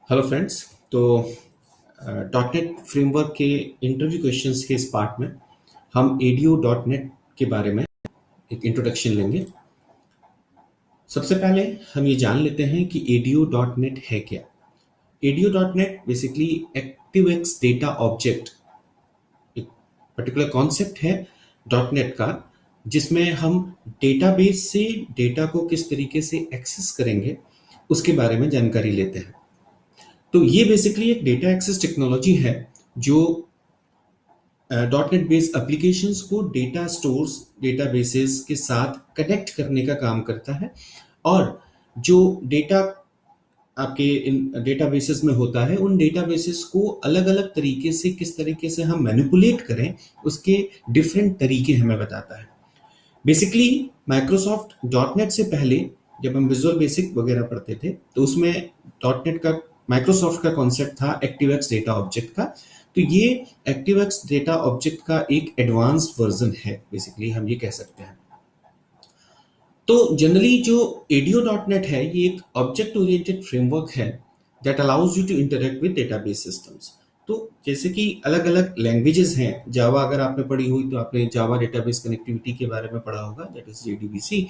Hello friends. तो dot net framework के interview questions के इस पार्ट में हम एडीओ डॉट नेट के बारे में एक इंट्रोडक्शन लेंगे। सबसे पहले हम ये जान लेते हैं कि एडीओ डॉट नेट है क्या। ADO dot net basically ActiveX data object एक पर्टिकुलर कॉन्सेप्ट है डॉट नेट का, जिसमें हम डेटाबेस से डेटा को किस तरीके से एक्सेस करेंगे उसके बारे में जानकारी लेते हैं। तो ये बेसिकली एक डेटा एक्सेस टेक्नोलॉजी है जो डॉट नेट बेस्ड एप्लीकेशंस को डेटा स्टोर्स डेटाबेसेस के साथ कनेक्ट करने का काम करता है। और जो डेटा आपके इन डेटाबेसेस में होता है, उन डेटाबेसेस को अलग अलग तरीके से किस तरीके से हम मैनिपुलेट करें उसके डिफरेंट तरीके हमें बताता है। बेसिकली माइक्रोसॉफ्ट डॉट नेट से पहले जब हम विजुअल बेसिक वगैरह पढ़ते थे तो उसमें डॉट नेट का माइक्रोसॉफ्ट का कॉन्सेप्ट था एक्टिवएक्स डेटा ऑब्जेक्ट का। तो ये एक्टिवएक्स डेटा ऑब्जेक्ट का एक एडवांस्ड वर्जन है, बेसिकली हम ये कह सकते हैं। तो जनरली जो एडीओ डॉट नेट है ये एक ऑब्जेक्ट ओरिएंटेड फ्रेमवर्क है that allows you to interact with database systems. तो जैसे कि अलग अलग लैंग्वेजेस हैं, जावा अगर आपने पढ़ी हुई तो आपने जावा डेटाबेस कनेक्टिविटी के बारे में पढ़ा होगा, that is JDBC.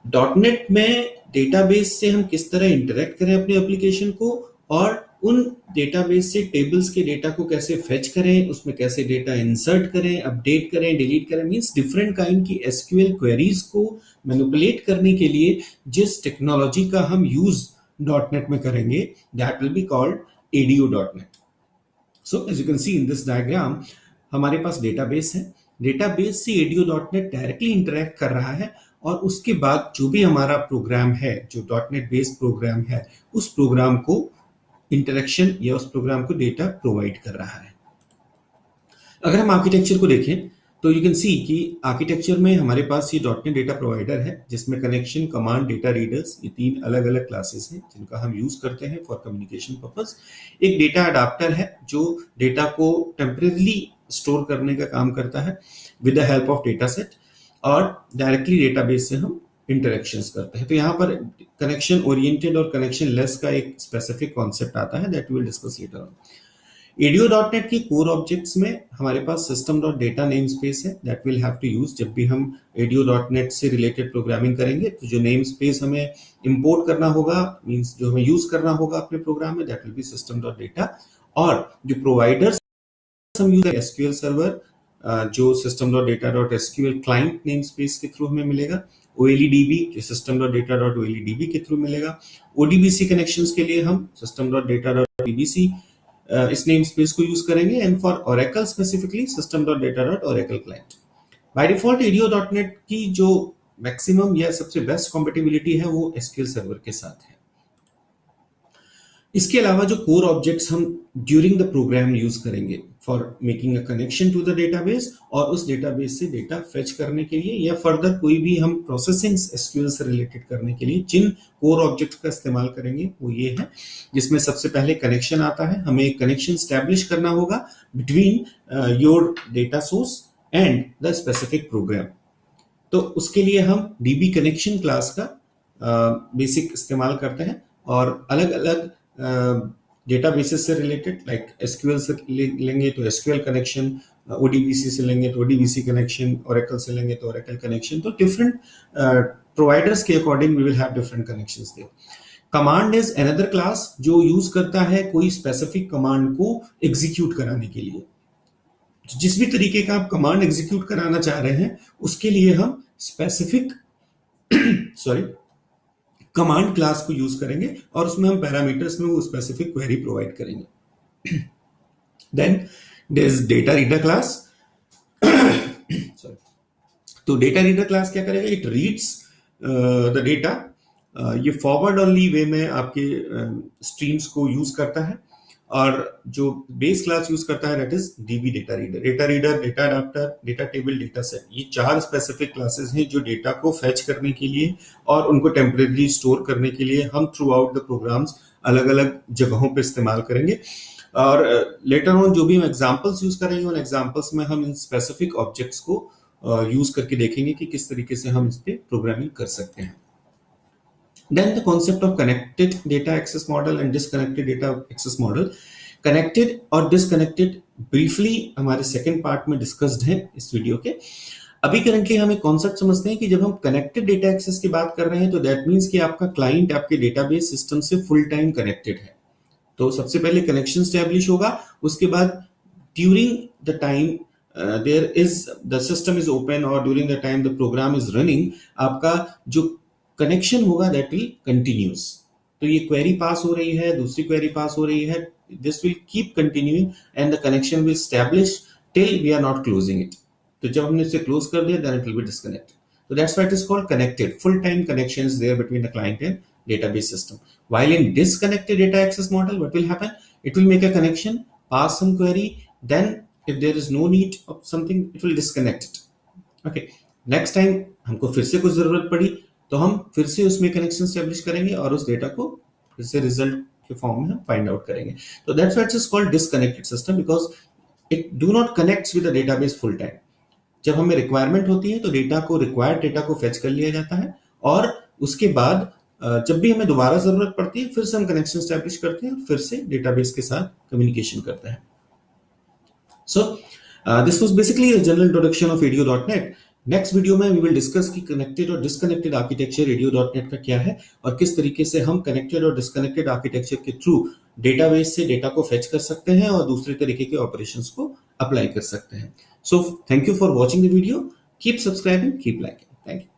Dot net में डेटाबेस से हम किस तरह इंटरेक्ट करें अपने एप्लीकेशन को, और उन डेटाबेस से टेबल्स के डेटा को कैसे फेच करें, उसमें कैसे डेटा इंसर्ट करें, अपडेट करें, डिलीट करें, मींस डिफरेंट काइंड की एसक्यूएल क्वेरीज को मैनिपुलेट करने के लिए जिस टेक्नोलॉजी का हम यूज डॉट नेट में करेंगे, that will be called ADO dot net. So as you can see in this diagram, हमारे पास डेटाबेस है, डेटाबेस से ADO dot net directly interact कर रहा है, और उसके बाद जो भी हमारा प्रोग्राम है, जो डॉट नेट बेस्ड प्रोग्राम है, उस प्रोग्राम को इंटरेक्शन या उस प्रोग्राम को डेटा प्रोवाइड कर रहा है। अगर हम आर्किटेक्चर को देखें तो यू कैन सी कि आर्किटेक्चर में हमारे पास ये डॉट नेट डेटा प्रोवाइडर है, जिसमें कनेक्शन, कमांड, डेटा रीडर्स, ये तीन अलग अलग क्लासेस हैं जिनका हम यूज करते हैं फॉर कम्युनिकेशन पर्पस। एक डेटा अडाप्टर है जो डेटा को टेम्परेली स्टोर करने का काम करता है with the help of data set, और डायरेक्टली डेटाबेस से हम इंटरेक्शंस करते हैं। तो यहाँ पर कनेक्शन ओरिएंटेड और कनेक्शन लेस का एक स्पेसिफिक कॉन्सेप्ट आता है that we will discuss later on. ADO dot net की कोर ऑब्जेक्ट्स में हमारे पास system dot data namespace है that will have to use जब भी हम एडीओ डॉट नेट से रिलेटेड प्रोग्रामिंग करेंगे। तो जो नेम स्पेस हमें इंपोर्ट करना होगा, मींस जो हमें यूज करना होगा अपने प्रोग्राम में, that will B system dot data. और जो प्रोवाइडर्स हम यूज एसक्यूएल सर्वर, जो system dot data dot SQL client name space के थ्रू हमें मिलेगा। ओएलईडीबी जो सिस्टम डॉट डेटा डॉट ओएलईडीबी के थ्रू मिलेगा। ओडीबीसी कनेक्शंस के लिए हम system dot data dot DBC इस नेम स्पेस को यूज करेंगे। And for Oracle specifically system dot data dot Oracle client. By default ADO dot net की जो मैक्सिमम या सबसे बेस्ट कॉम्पेटिबिलिटी है वो एसक्यूएल सर्वर के साथ है। इसके अलावा जो कोर ऑब्जेक्ट्स हम ड्यूरिंग द प्रोग्राम यूज करेंगे for making a connection to the database, और उस डेटाबेस से डेटा फेच करने के लिए या फर्दर कोई भी हम प्रोसेसिंग एसक्यूएल से रिलेटेड करने के लिए जिन कोर ऑब्जेक्ट्स का इस्तेमाल करेंगे वो ये है, जिसमें सबसे पहले कनेक्शन आता है। हमें एक कनेक्शन स्टैब्लिश करना होगा between your data source and the specific programme. तो उसके लिए हम डीबी कनेक्शन क्लास का बेसिक इस्तेमाल करते हैं, और अलग अलग डेटाबेसेस से रिलेटेड लाइक एसक्यूएल से लेंगे तो एसक्यूएल कनेक्शन, ओडीबीसी से लेंगे तो ओडीबीसी कनेक्शन, ओरेकल से लेंगे तो ओरेकल कनेक्शन। तो डिफरेंट प्रोवाइडर्स के according we will have different connections there. Command is another class जो यूज करता है कोई स्पेसिफिक कमांड को एग्जीक्यूट कराने के लिए। जिस भी तरीके का आप कमांड एग्जीक्यूट कराना चाह रहे हैं उसके लिए हम स्पेसिफिक सॉरी कमांड क्लास को यूज करेंगे, और उसमें हम पैरामीटर्स में वो स्पेसिफिक क्वेरी प्रोवाइड करेंगे। Then there is data reader class. Sorry, तो डेटा रीडर क्लास क्या करेगा? It reads the data. ये फॉरवर्ड ओनली वे में आपके स्ट्रीम्स को यूज करता है, और जो बेस क्लास यूज करता है that is dB data reader. Data reader, data adapter, data table, data set, ये चार स्पेसिफिक क्लासेस हैं जो डेटा को फेच करने के लिए और उनको टेम्परेरी स्टोर करने के लिए हम थ्रू आउट द प्रोग्राम्स अलग अलग जगहों पे इस्तेमाल करेंगे। और लेटर ऑन जो भी हम एग्जांपल्स यूज करेंगे उन एग्जांपल्स में हम इन स्पेसिफिक ऑब्जेक्ट्स को यूज करके देखेंगे कि किस तरीके से हम इस पे प्रोग्रामिंग कर सकते हैं। Then the concept of connected data access model and disconnected data access model. Connected और डिसकनेक्टेड ब्रीफली हमारे सेकंड पार्ट में डिस्कस्ड है इस वीडियो के। अभी करंटली हम एक कॉन्सेप्ट समझते हैं कि जब हम कनेक्टेड डेटा एक्सेस की बात कर रहे हैं तो दैट मींस कि आपका क्लाइंट आपके डेटाबेस सिस्टम से फुल टाइम कनेक्टेड है। तो सबसे पहले कनेक्शन स्टैब्लिश होगा, उसके बाद during the time there is the system is open और during the time the program is running, आपका जो कनेक्शन होगा दैट विल कंटिन्यूस। तो ये क्वेरी पास हो रही है, दूसरी क्वेरी पास हो रही है, this will keep continuing and the connection will establish till we are not closing it. तो जब हमने इसे क्लोज कर दिया then it will be disconnected. So that's why it is called connected. Full-time connection is there between the client and database system. While in disconnected data access model, what will happen? It will make a connection, pass some query, then if there is no need of something, it will disconnect it. Okay. Next time हमको फिर से कुछ जरूरत पड़ी तो हम फिर से उसमें कनेक्शन स्टैब्लिश करेंगे और उस डेटा को फिर से रिजल्ट के फॉर्म में हम फाइंड आउट करेंगे। तो that's why it is called disconnected system, because it do not connects with the database full time. जब हमें रिक्वायरमेंट होती है तो डेटा को रिक्वायर्ड डेटा को फेच कर लिया जाता है और उसके बाद जब भी हमें दोबारा जरूरत पड़ती है फिर से हम कनेक्शन स्टैब्लिश करते हैं, फिर से डेटाबेस के साथ कम्युनिकेशन करते हैं। So this was basically a general introduction of ADO.NET। Next video में वी विल डिस्कस कि कनेक्टेड और डिस्कनेक्टेड आर्किटेक्चर ADO.NET का क्या है और किस तरीके से हम कनेक्टेड और डिस्कनेक्टेड आर्किटेक्चर के थ्रू डेटाबेस से डेटा को फेच कर सकते हैं और दूसरे तरीके के ऑपरेशंस को अप्लाई कर सकते हैं। So thank you for watching the video. Keep subscribing, keep liking. Thank you.